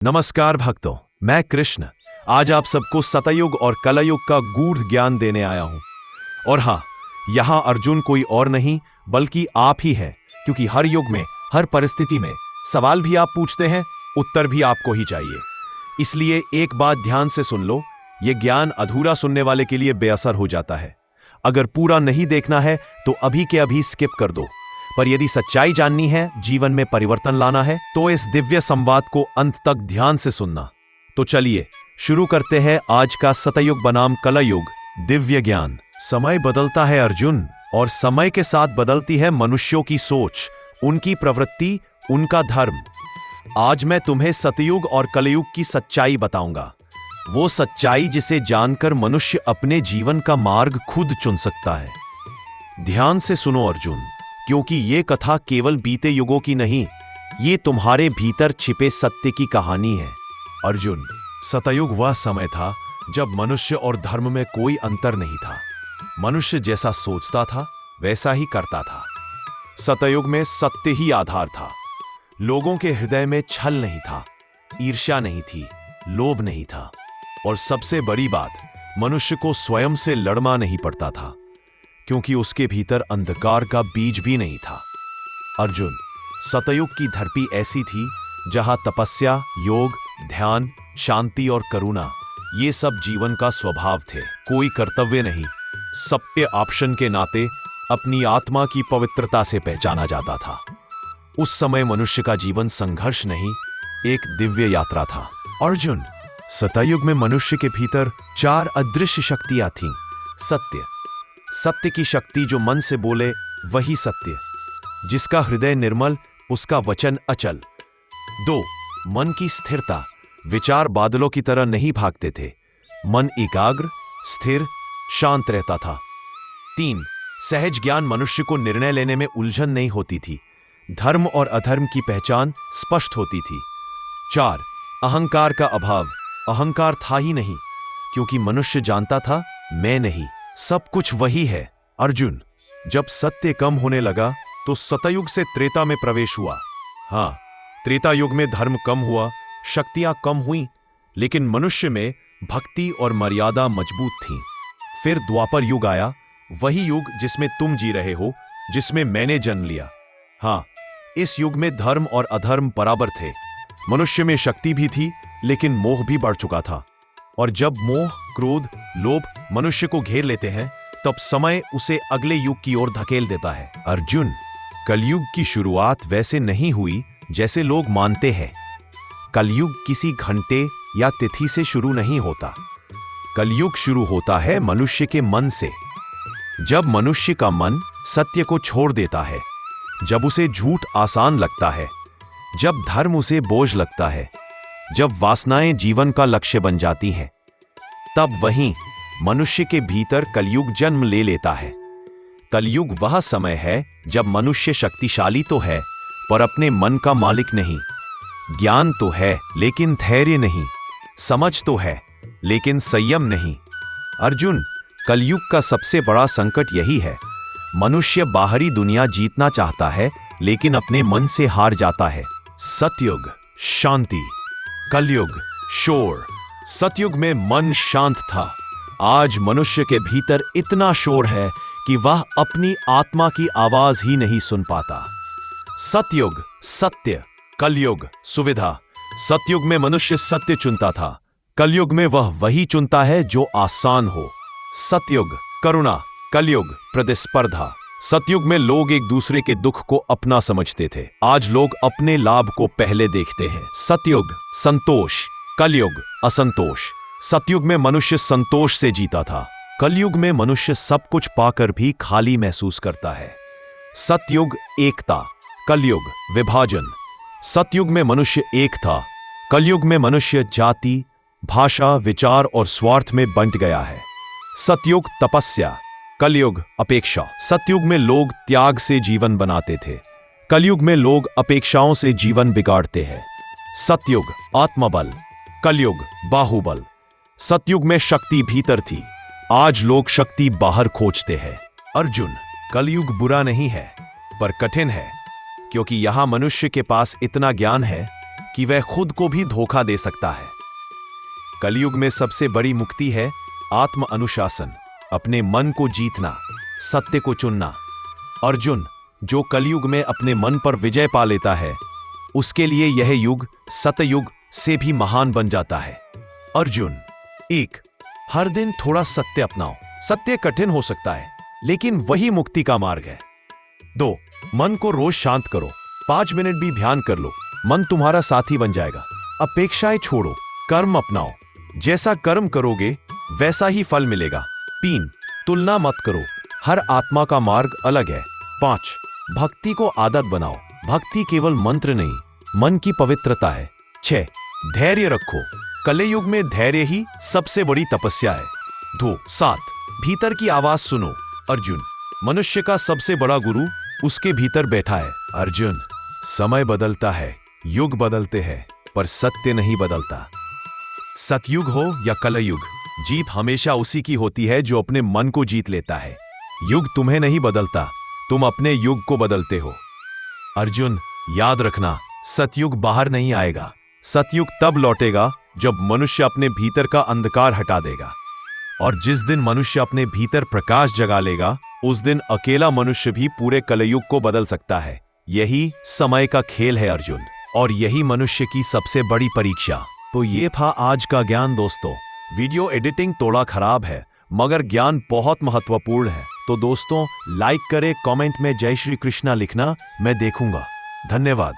नमस्कार भक्तों, मैं कृष्ण आज आप सबको सतयुग और कलयुग का गूढ़ ज्ञान देने आया हूं। और हाँ, यहां अर्जुन कोई और नहीं बल्कि आप ही हैं, क्योंकि हर युग में, हर परिस्थिति में सवाल भी आप पूछते हैं, उत्तर भी आपको ही चाहिए। इसलिए एक बात ध्यान से सुन लो, यह ज्ञान अधूरा सुनने वाले के लिए बेअसर हो जाता है। अगर पूरा नहीं देखना है तो अभी के अभी स्किप कर दो, पर यदि सच्चाई जाननी है, जीवन में परिवर्तन लाना है, तो इस दिव्य संवाद को अंत तक ध्यान से सुनना। तो चलिए शुरू करते हैं आज का सतयुग बनाम कलयुग दिव्य ज्ञान। समय बदलता है अर्जुन, और समय के साथ बदलती है मनुष्यों की सोच, उनकी प्रवृत्ति, उनका धर्म। आज मैं तुम्हें सतयुग और कलयुग की सच्चाई बताऊंगा, वो सच्चाई जिसे जानकर मनुष्य अपने जीवन का मार्ग खुद चुन सकता है। ध्यान से सुनो अर्जुन, क्योंकि ये कथा केवल बीते युगों की नहीं, ये तुम्हारे भीतर छिपे सत्य की कहानी है। अर्जुन, सतयुग वह समय था जब मनुष्य और धर्म में कोई अंतर नहीं था। मनुष्य जैसा सोचता था वैसा ही करता था। सतयुग में सत्य ही आधार था। लोगों के हृदय में छल नहीं था, ईर्ष्या नहीं थी, लोभ नहीं था, और सबसे बड़ी बात, मनुष्य को स्वयं से लड़ना नहीं पड़ता था, क्योंकि उसके भीतर अंधकार का बीज भी नहीं था। अर्जुन, सतयुग की धरती ऐसी थी जहां तपस्या, योग, ध्यान, शांति और करुणा ये सब जीवन का स्वभाव थे। कोई कर्तव्य नहीं, सत्य ऑप्शन के नाते अपनी आत्मा की पवित्रता से पहचाना जाता था। उस समय मनुष्य का जीवन संघर्ष नहीं, एक दिव्य यात्रा था। अर्जुन, सतयुग में मनुष्य के भीतर 4 अदृश्य शक्तियां थीं। सत्य की शक्ति जो मन से बोले वही सत्य, जिसका हृदय निर्मल उसका वचन अचल। 2, मन की स्थिरता, विचार बादलों की तरह नहीं भागते थे, मन एकाग्र, स्थिर, शांत रहता था। 3, सहज ज्ञान, मनुष्य को निर्णय लेने में उलझन नहीं होती थी, धर्म और अधर्म की पहचान स्पष्ट होती थी। 4, अहंकार का अभाव, अहंकार था ही नहीं, क्योंकि मनुष्य जानता था मैं नहीं, सब कुछ वही है। अर्जुन, जब सत्य कम होने लगा तो सतयुग से त्रेता में प्रवेश हुआ। हाँ, त्रेता युग में धर्म कम हुआ, शक्तियां कम हुईं, लेकिन मनुष्य में भक्ति और मर्यादा मजबूत थीं। फिर द्वापर युग आया, वही युग जिसमें तुम जी रहे हो, जिसमें मैंने जन्म लिया। हाँ, इस युग में धर्म और अधर्म बराबर थे। मनुष्य में शक्ति भी थी, लेकिन मोह भी बढ़ चुका था। और जब मोह, क्रोध, लोभ मनुष्य को घेर लेते हैं, तब समय उसे अगले युग की ओर धकेल देता है। अर्जुन, कलयुग की शुरुआत वैसे नहीं हुई जैसे लोग मानते हैं। कलयुग किसी घंटे या तिथि से शुरू नहीं होता। कलयुग शुरू होता है मनुष्य के मन से। जब मनुष्य का मन सत्य को छोड़ देता है, जब उसे झूठ आसान लगता है, जब धर्म उसे बोझ लगता है, जब वासनाएं जीवन का लक्ष्य बन जाती हैं, तब वहीं मनुष्य के भीतर कलयुग जन्म ले लेता है। कलयुग वह समय है जब मनुष्य शक्तिशाली तो है, पर अपने मन का मालिक नहीं। ज्ञान तो है, लेकिन धैर्य नहीं। समझ तो है, लेकिन संयम नहीं। अर्जुन, कलयुग का सबसे बड़ा संकट यही है। मनुष्य बाहरी दुनिया जीतना चाहता है, लेकिन अपने मन से हार जाता है। सतयुग शांति, कलयुग शोर। सतयुग में मन शांत था। आज मनुष्य के भीतर इतना शोर है कि वह अपनी आत्मा की आवाज ही नहीं सुन पाता। सतयुग सत्य, कलयुग सुविधा। सतयुग में मनुष्य सत्य चुनता था, कलयुग में वह वही चुनता है जो आसान हो। सतयुग करुणा, कलयुग प्रतिस्पर्धा। सतयुग में लोग एक दूसरे के दुख को अपना समझते थे, आज लोग अपने लाभ को पहले देखते हैं। सतयुग संतोष, कलयुग असंतोष। सतयुग में मनुष्य संतोष से जीता था, कलयुग में मनुष्य सब कुछ पाकर भी खाली महसूस करता है। सतयुग एकता, कलयुग विभाजन। सतयुग में मनुष्य एक था, कलयुग में मनुष्य जाति, भाषा, विचार और स्वार्थ में बंट गया है। सतयुग तपस्या, कलयुग अपेक्षा। सतयुग में लोग त्याग से जीवन बनाते थे, कलयुग में लोग अपेक्षाओं से जीवन बिगाड़ते हैं। सतयुग आत्मबल, कलयुग बाहुबल। सतयुग में शक्ति भीतर थी, आज लोग शक्ति बाहर खोजते हैं। अर्जुन, कलयुग बुरा नहीं है, पर कठिन है, क्योंकि यहां मनुष्य के पास इतना ज्ञान है कि वह खुद को भी धोखा दे सकता है। कलयुग में सबसे बड़ी मुक्ति है आत्म अनुशासन, अपने मन को जीतना, सत्य को चुनना। अर्जुन, जो कलयुग में अपने मन पर विजय पा लेता है, उसके लिए यह युग सतयुग से भी महान बन जाता है। अर्जुन, 1. हर दिन थोड़ा सत्य अपनाओ। सत्य कठिन हो सकता है, लेकिन वही मुक्ति का मार्ग है। 2. मन को रोज शांत करो। 5 मिनट भी ध्यान कर लो, मन तुम्हारा साथी बन जाएगा। अपेक्षाएं छोड़ो, कर्म अपनाओ। जैसा कर्म करोगे वैसा ही फल मिलेगा। 3. तुलना मत करो, हर आत्मा का मार्ग अलग है। 5. भक्ति को आदत बनाओ। भक्ति केवल मंत्र नहीं, मन की पवित्रता है। 6. धैर्य रखो, कलयुग में धैर्य ही सबसे बड़ी तपस्या है। 2. 7. भीतर की आवाज सुनो। अर्जुन, मनुष्य का सबसे बड़ा गुरु उसके भीतर बैठा है। अर्जुन, समय बदलता है, युग बदलते हैं, पर सत्य नहीं बदलता। सतयुग हो या कलयुग, जीत हमेशा उसी की होती है जो अपने मन को जीत लेता है। युग तुम्हें नहीं बदलता, तुम अपने युग को बदलते हो। अर्जुन, याद रखना, सतयुग बाहर नहीं आएगा। सतयुग तब लौटेगा जब मनुष्य अपने भीतर का अंधकार हटा देगा। और जिस दिन मनुष्य अपने भीतर प्रकाश जगा लेगा, उस दिन अकेला मनुष्य भी पूरे कलयुग को बदल सकता है। यही समय का खेल है अर्जुन, और यही मनुष्य की सबसे बड़ी परीक्षा। तो ये था आज का ज्ञान दोस्तों। वीडियो एडिटिंग थोड़ा खराब है, मगर ज्ञान बहुत महत्वपूर्ण है। तो दोस्तों, लाइक करें, कमेंट में जय श्री कृष्णा लिखना, मैं देखूंगा। धन्यवाद।